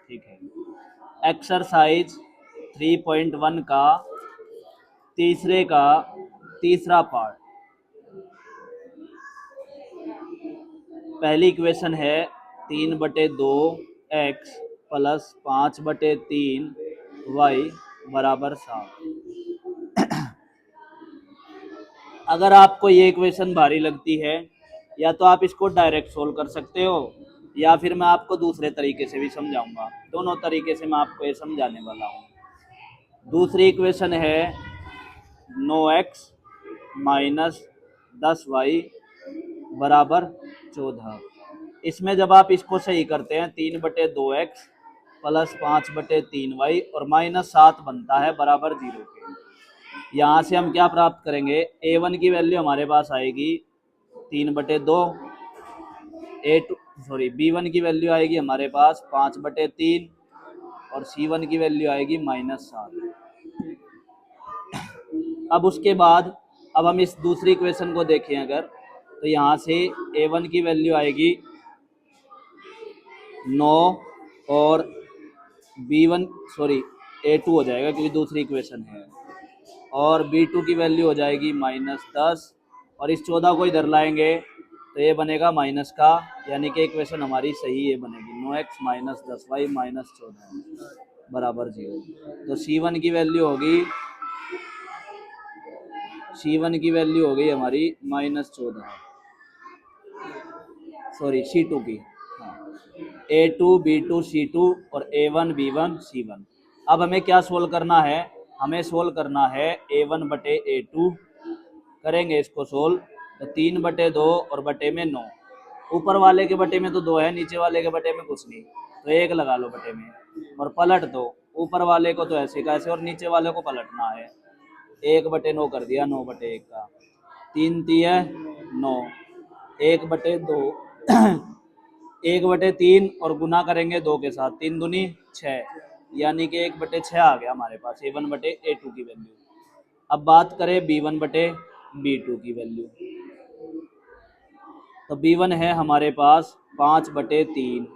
ठीक है। एक्सरसाइज 3.1 का तीसरा पार्ट। पहली इक्वेशन है 3/2 x प्लस 5/3 y बराबर 7। अगर आपको ये इक्वेशन भारी लगती है या तो आप इसको डायरेक्ट सोल्व कर सकते हो या फिर मैं आपको दूसरे तरीके से भी समझाऊंगा। दोनों तरीके से मैं आपको ये समझाने वाला हूँ। दूसरी इक्वेशन है 9x माइनस 10y बराबर 14। इसमें जब आप इसको सही करते हैं 3/2x प्लस 5/3y और -7 बनता है बराबर 0 के। यहाँ से हम क्या प्राप्त करेंगे, a1 की वैल्यू हमारे पास आएगी 3/2, b1 की वैल्यू आएगी हमारे पास 5/3 और c1 की वैल्यू आएगी -7। अब उसके बाद अब हम इस दूसरी इक्वेशन को देखें अगर, तो यहाँ से a1 की वैल्यू आएगी 9 और a2 हो जाएगा क्योंकि दूसरी इक्वेशन है, और b2 की वैल्यू हो जाएगी -10 और इस 14 को इधर लाएंगे तो ये बनेगा माइनस का, यानी कि इक्वेशन हमारी सही ये बनेगी 9x माइनस 10y माइनस 14 बराबर 0। तो c1 की वैल्यू होगी हमारी -14, c2 की, a2 b2 c2 और a1 b1 c1। अब हमें क्या सोल्व करना है, हमें सोल्व करना है a1/a2। करेंगे इसको सोल्व तो 3/2 और बटे में 9, ऊपर वाले के बटे में तो 2 है, नीचे वाले के बटे में कुछ नहीं, तो 1 लगा लो बटे में और पलट दो। ऊपर वाले को तो ऐसे का ऐसे और नीचे वाले को पलटना है। 1/9 कर दिया, 9/1 का, 3 तिया 9, 1/2 1/3 और गुना करेंगे 2 के साथ, 3 दूनी 6, यानी कि 1/6 आ गया हमारे पास a1/a2 की वैल्यू। अब बात करें b1/b2 की वैल्यू, तो b1 है हमारे पास 5/3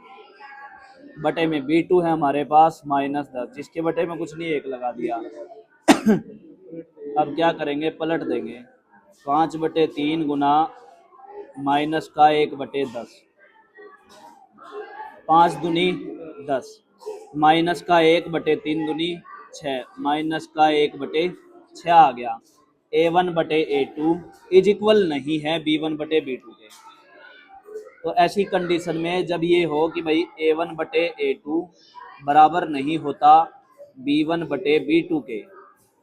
बटे में b2 है हमारे पास -10, जिसके बटे में कुछ नहीं 1 लगा दिया। अब क्या करेंगे, पलट देंगे, 5/3 गुना माइनस का 1/10, 5 दूनी 10 माइनस का 1/3 दूनी 6 माइनस का 1/6 आ गया। a1/a2 इज इक्वल नहीं है b1/b2 के। तो ऐसी कंडीशन में जब ये हो कि भाई a1/a2 बराबर नहीं होता b1/b2 के,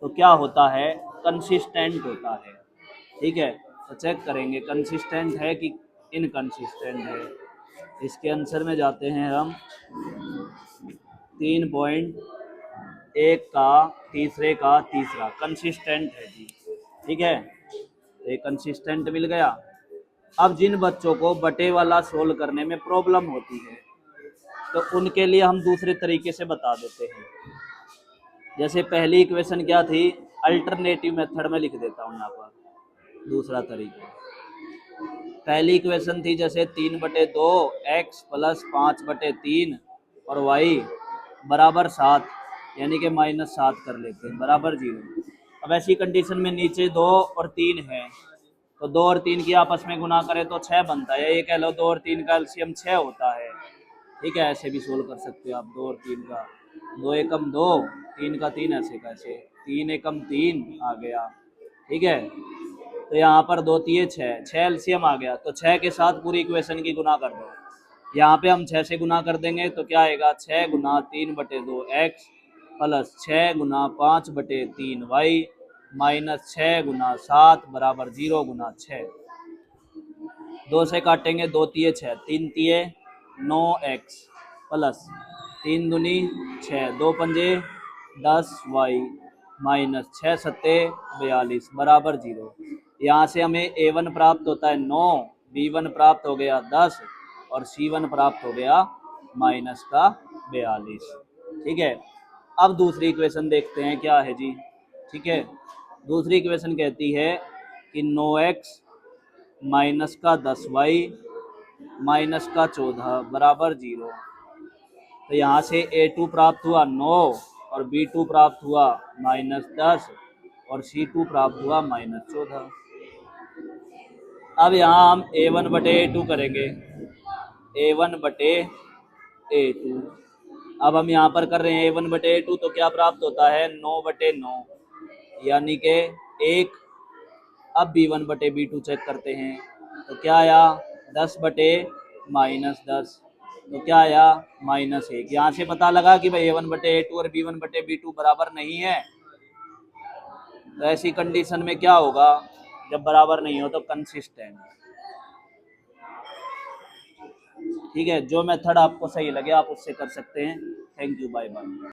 तो क्या होता है, कंसिस्टेंट होता है। ठीक है, तो चेक करेंगे कंसिस्टेंट है कि इनकंसिस्टेंट है। इसके आंसर में जाते हैं हम, 3.1 का तीसरे का तीसरा कंसिस्टेंट है जी। ठीक है, तो ये कंसिस्टेंट मिल गया। अब जिन बच्चों को बटे वाला सोल्व करने में प्रॉब्लम होती है तो उनके लिए हम दूसरे तरीके से बता देते हैं। जैसे पहली इक्वेशन क्या थी, अल्टरनेटिव मेथड में लिख देता हूँ यहाँ पर दूसरा तरीका। पहली इक्वेशन थी जैसे 3/2 x प्लस 5/3 और y बराबर 7, यानी कि -7 कर लेते हैं बराबर 0। अब ऐसी कंडीशन में नीचे 2 और 3 है, तो 2 और 3 की आपस में गुना करें तो 6 बनता है, ये कह लो 2 और 3 का एलसीएम 6 होता है। ठीक है, ऐसे भी सोल्व कर सकते हो आप, 2 और 3 का, 2 एकम 2, 3 का 3, ऐसे कैसे 3 एकम 3 आ गया। ठीक है, तो यहाँ पर 2 तिये 6 एलसीएम आ गया, तो 6 के साथ पूरी इक्वेशन की गुना कर दो। यहाँ पे हम 6 से गुना कर देंगे तो क्या आएगा, 6 गुना 3/2 x प्लस 6 गुना 5/3 y माइनस 6 गुना 7 बराबर 0 गुना 6। 2 से काटेंगे, 2 तिये 6, 3 तिये 9x प्लस 3 दूनी 6, 2 पंजे 10y माइनस 6 सत्ते 42 बराबर 0। यहाँ से हमें a1 प्राप्त होता है 9, b1 प्राप्त हो गया 10 और c1 प्राप्त हो गया -42। ठीक है, अब दूसरी इक्वेशन देखते हैं क्या है जी। ठीक है, दूसरी इक्वेशन कहती है कि 9x माइनस का 10y माइनस का 14 बराबर 0। तो यहाँ से A2 प्राप्त हुआ 9 और B2 प्राप्त हुआ -10 और C2 प्राप्त हुआ -14। अब यहाँ हम A1 बटे A2 करेंगे, A1 बटे A2। अब हम यहाँ पर कर रहे हैं A1 बटे A2, तो क्या प्राप्त होता है 9 बटे 9, यानी कि 1। अब B1 बटे B2 चेक करते हैं, तो क्या आया 10 बटे -10, तो क्या आया -1। यहाँ से पता लगा कि भाई A1 बटे A2 और B1 बटे B2 बराबर नहीं है। तो ऐसी कंडीशन में क्या होगा, जब बराबर नहीं हो तो कंसिस्टेंट। ठीक है, जो मेथड आपको सही लगे आप उससे कर सकते हैं। Thank you, bye bye.